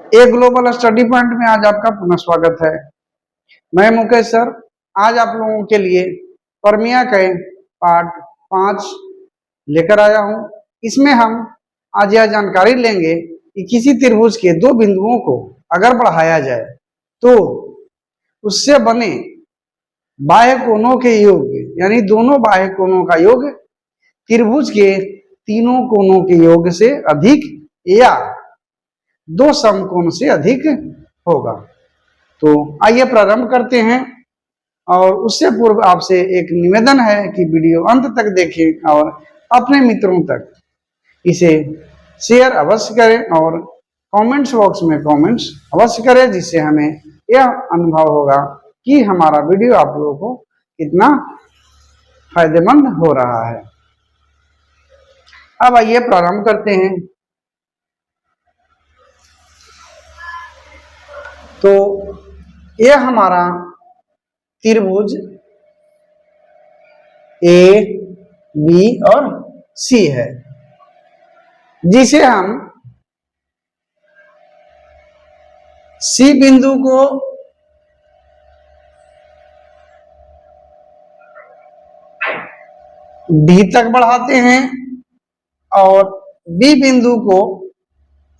एक global study point में आज आपका पुनः स्वागत है। मैं मुकेश सर आज आप लोगों के लिए परमिया के पार्ट 5 लेकर आया हूं। इसमें हम आज यह जानकारी लेंगे कि किसी त्रिभुज के दो बिंदुओं को अगर बढ़ाया जाए तो उससे बने बाह्य कोणों के योग यानी दोनों बाह्य कोणों का योग त्रिभुज के तीनों कोणों के योग से अधिक या दो समकोण से अधिक होगा। तो आइए प्रारंभ करते हैं, और उससे पूर्व आपसे एक निवेदन है कि वीडियो अंत तक देखें और अपने मित्रों तक इसे शेयर अवश्य करें और कमेंट्स बॉक्स में कमेंट्स अवश्य करें, जिससे हमें यह अनुभव होगा कि हमारा वीडियो आप लोगों को कितना फायदेमंद हो रहा है। अब आइए प्रारंभ करते हैं। तो यह हमारा त्रिभुज ए बी और सी है, जिसे हम सी बिंदु को डी तक बढ़ाते हैं और बी बिंदु को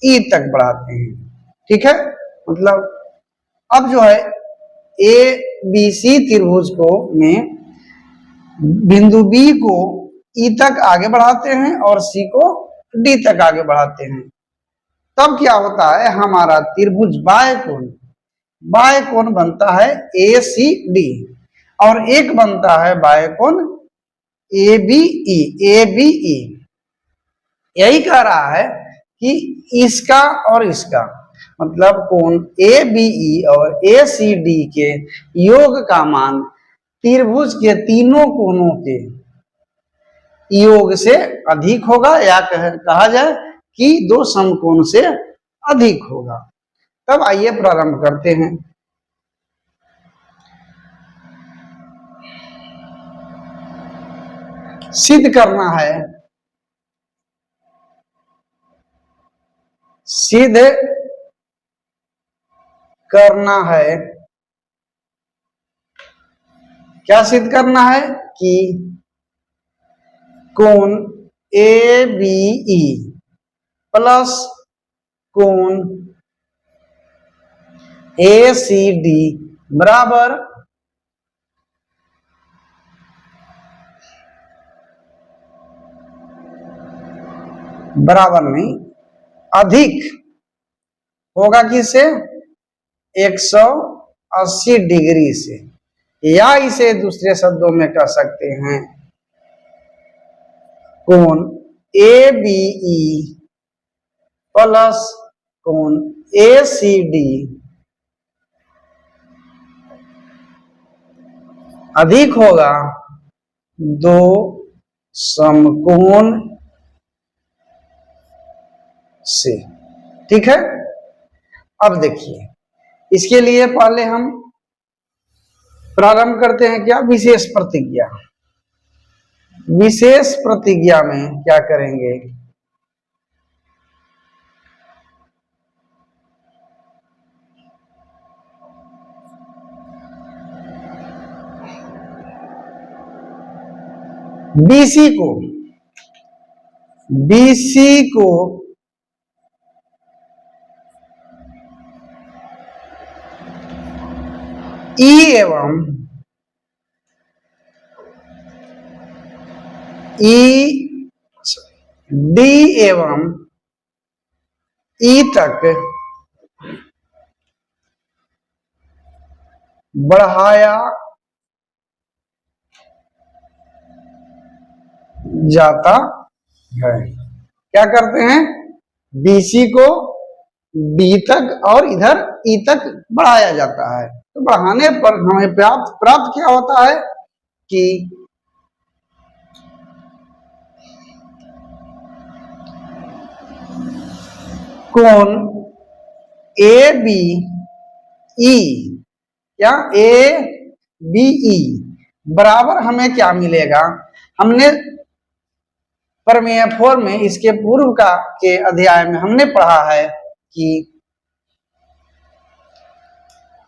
ई तक बढ़ाते हैं। ठीक है, मतलब अब जो है ए बी सी त्रिभुज को में बिंदु बी को ई तक आगे बढ़ाते हैं और सी को डी तक आगे बढ़ाते हैं। तब क्या होता है, हमारा त्रिभुज बाह्य कोण बनता है ए सी डी, और एक बनता है बाह्य कोण ए बी ई। यही कह रहा है कि इसका और इसका मतलब कोण ए बी ई और ए सी डी के योग का मान त्रिभुज के तीनों कोणों के योग से अधिक होगा, या कहा जाए कि दो समकोण से अधिक होगा। तब आइए प्रारंभ करते हैं। सिद्ध करना है, सिद्ध करना है, क्या सिद्ध करना है कि कोण ए बी ई प्लस कोण ए सी डी बराबर नहीं अधिक होगा किससे, 180 डिग्री से, या इसे दूसरे शब्दों में कह सकते हैं कोण ए बी ई प्लस कोण ए सी डी अधिक होगा दो समकोण से। ठीक है, अब देखिए इसके लिए पहले हम प्रारंभ करते हैं क्या, विशेष प्रतिज्ञा। विशेष प्रतिज्ञा में क्या करेंगे, बीसी को ई एवं डी एवं ई तक बढ़ाया जाता है। क्या करते हैं, बीसी को डी तक और इधर ई तक बढ़ाया जाता है। तो बढ़ाने पर हमें प्राप्त क्या होता है कि कोण ए बी ई या ए बी ई बराबर हमें क्या मिलेगा, हमने प्रमेय 4 में इसके पूर्व के अध्याय में हमने पढ़ा है कि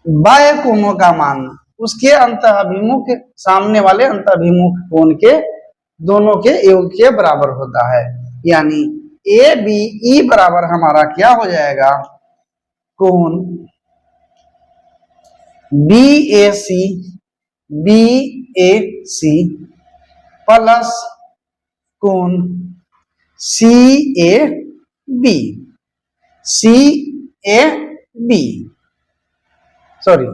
बाह्य कोणों का मान उसके अंतःभिमुख सामने वाले अंतःभिमुख कोण के दोनों के योग के बराबर होता है। यानी ए बी ई बराबर हमारा क्या हो जाएगा, कोण बी ए सी प्लस कोण C A B sorry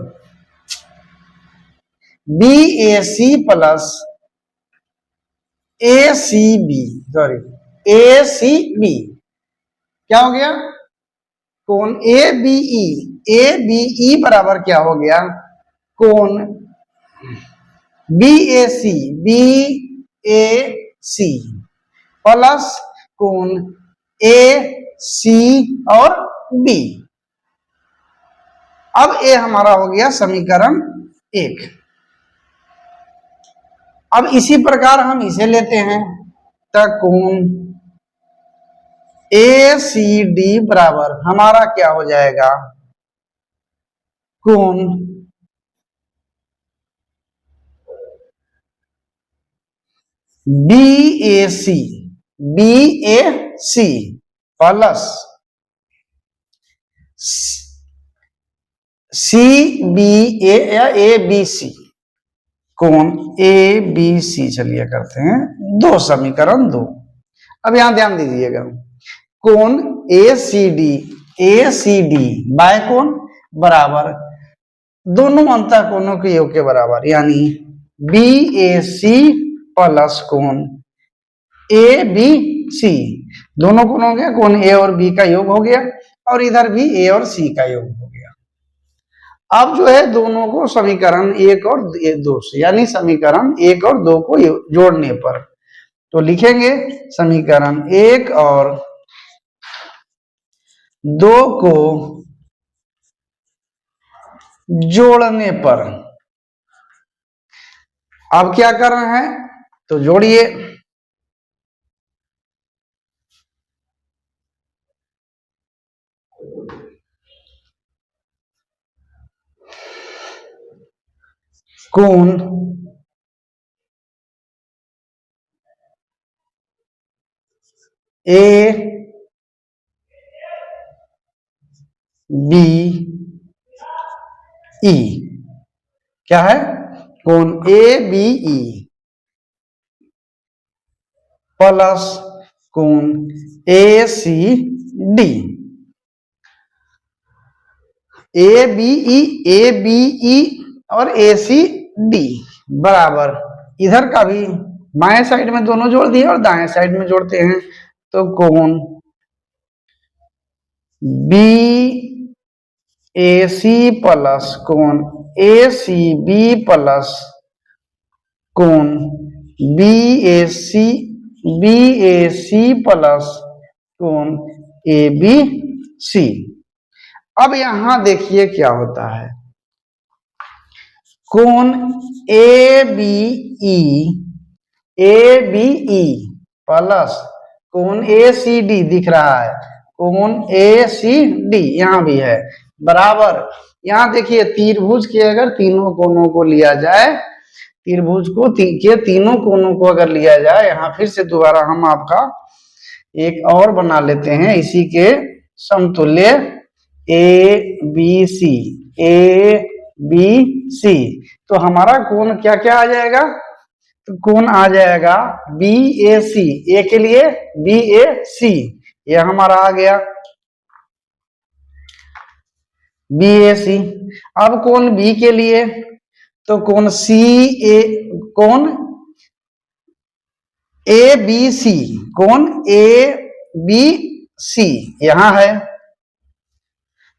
B A C plus A C B क्या हो गया, कोण ए बी ई बराबर क्या हो गया, कोण बी ए सी प्लस कोण ए सी और बी। अब ये हमारा हो गया समीकरण 1। अब इसी प्रकार हम इसे लेते हैं, तो कोण ए सी डी बराबर हमारा क्या हो जाएगा, कोण B A C plus C B ए या ए बी सी, कोण ए बी सी चलिए करते हैं 2 समीकरण 2। अब यहां ध्यान दीजिएगा, कोण ए सी डी बाय कोण बराबर दोनों अंतः कोणों के योग के बराबर, यानी बी ए सी प्लस कोण ए बी सी, दोनों कोणों के कोण ए और बी का योग हो गया और इधर भी ए और सी का योग हो गया। अब जो है दोनों को समीकरण 1 और 2 से, यानी समीकरण 1 और 2 को जोड़ने पर तो लिखेंगे समीकरण 1 और 2 को जोड़ने पर। अब क्या कर रहे हैं, तो जोड़िए, कोण ए बी ई क्या है, कोण ए बी ई प्लस कोण A C D, A B ई और ए सी डी बराबर इधर का भी बाएं साइड में दोनों जोड़ दिए और दाएं साइड में जोड़ते हैं, तो कोण बी ए सी प्लस कोण ए सी बी प्लस कोण बी ए सी प्लस कोण ए बी सी। अब यहां देखिए क्या होता है, कोण ए बी ई प्लस कोण ए सी डी दिख रहा है, कोण ए सी डी यहां भी है बराबर। यहां देखिए त्रिभुज के अगर तीनों कोणों को लिया जाए, त्रिभुज को के तीनों कोणों को अगर लिया जाए, यहां फिर से दोबारा हम आपका एक और बना लेते हैं इसी के समतुल्य ए बी सी, तो हमारा कोण क्या क्या आ जाएगा, तो कोण आ जाएगा बी ए सी, ए के लिए बी ए सी यह हमारा आ गया बी ए सी। अब कोण बी के लिए, तो कोण कोण ए बी सी, कोण ए बी सी यहां है,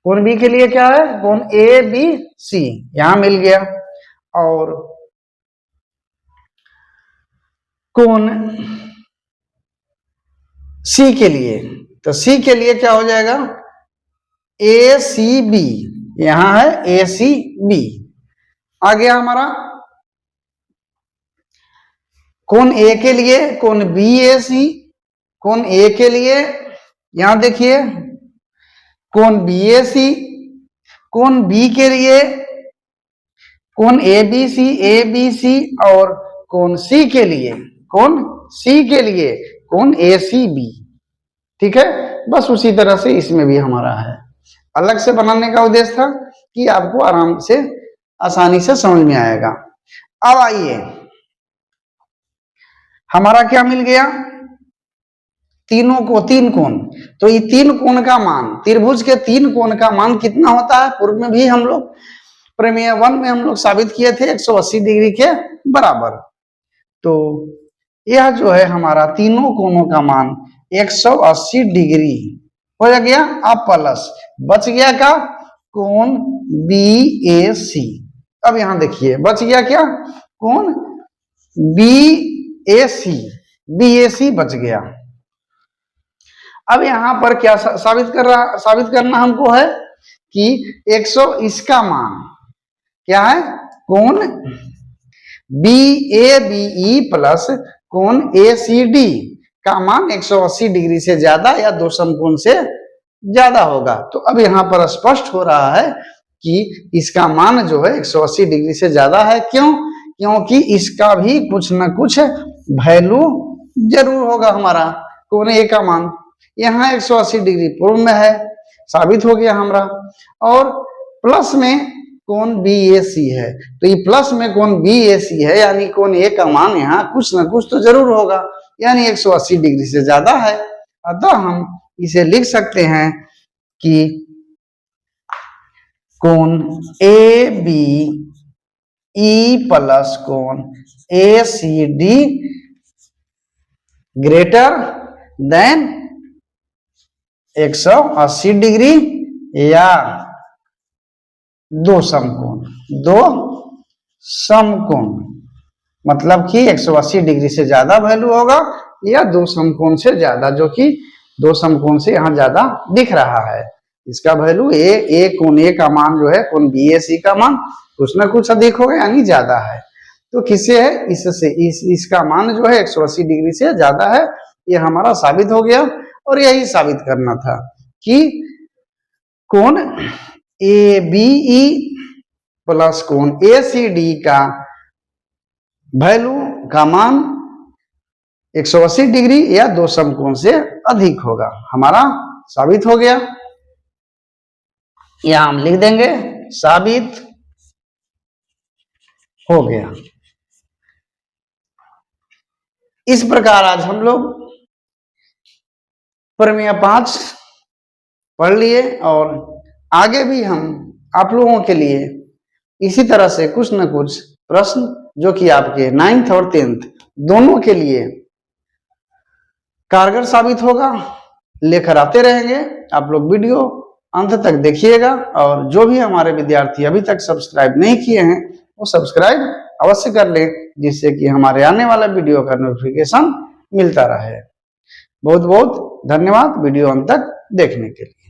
कोण बी के लिए क्या है, कोण ए बी सी यहां मिल गया। और कोण सी के लिए, तो सी के लिए क्या हो जाएगा, ए सी बी यहां है ए सी बी आ गया हमारा। कोण ए के लिए कोण बी ए सी, कोण ए के लिए यहां देखिए कोण बी ए सी, कोण बी के लिए कोण ए बी सी और कोण सी के लिए, कोण सी के लिए कोण ए सी बी। ठीक है, बस उसी तरह से इसमें भी हमारा है। अलग से बनाने का उद्देश्य था कि आपको आराम से आसानी से समझ में आएगा। अब आइए, हमारा क्या मिल गया, तीनों को तीन कोण। तो ये तीन कोण का मान, त्रिभुज के तीन कोण का मान कितना होता है, पूर्व में भी हम लोग प्रमेय 1 में हम लोग साबित किए थे 180 डिग्री के बराबर। तो यह जो है हमारा तीनों कोणों का मान 180 डिग्री हो गया। अब प्लस बच गया का कोण बी ए सी। अब यहां देखिए बच गया क्या, कोण बी ए सी बच गया। अब यहां पर क्या साबित करना हमको है कि 100 इसका मान क्या है, कोण B A B E plus कोण ए सी डी का मान 180 डिग्री से ज्यादा या दो समकोण से ज्यादा होगा। तो अब यहां पर स्पष्ट हो रहा है कि इसका मान जो है 180 डिग्री से ज्यादा है। क्यों, क्योंकि इसका भी कुछ न कुछ वैल्यू जरूर होगा हमारा, कोण ए का मान यहाँ 180 डिग्री पूर्व में है, साबित हो गया हमारा। और प्लस में कोण बी ए सी है, तो ये प्लस में कोण बी ए सी है, यानी कोण ए का मान यहाँ कुछ न कुछ तो जरूर होगा, यानी 180 डिग्री से ज्यादा है। अतः हम इसे लिख सकते हैं कि कोण ए बी ई प्लस कोण A C D greater than 180 degree या दो समकोण, मतलब कि 180 डिग्री से ज्यादा वैल्यू होगा या दो समकोण से ज्यादा, जो कि दो समकोण से यहाँ ज्यादा दिख रहा है। इसका वैल्यू ए कोण ए का मान जो है कोण बी ए सी का मान कुछ ना कुछ अधिक होगा, यानी ज्यादा है। तो किससे है, इससे इसका मान जो है 180 डिग्री से ज्यादा है, ये हमारा साबित हो गया। और यही साबित करना था कि कोण ए बी ई प्लस कोण ए सी डी का वैल्यू का मान 180 डिग्री या दो समकोण से अधिक होगा, हमारा साबित हो गया। यहां हम लिख देंगे साबित हो गया। इस प्रकार आज हम लोग प्रमेय 5 पढ़ लिए और आगे भी हम आप लोगों के लिए इसी तरह से कुछ न कुछ प्रश्न जो कि आपके 9th और 10th दोनों के लिए कारगर साबित होगा लेकर आते रहेंगे। आप लोग वीडियो अंत तक देखिएगा और जो भी हमारे विद्यार्थी अभी तक सब्सक्राइब नहीं किए हैं वो सब्सक्राइब अवश्य कर लें, जिससे कि हमारे आने वाला वीडियो का नोटिफिकेशन मिलता रहे। बहुत बहुत धन्यवाद वीडियो अंत तक देखने के लिए।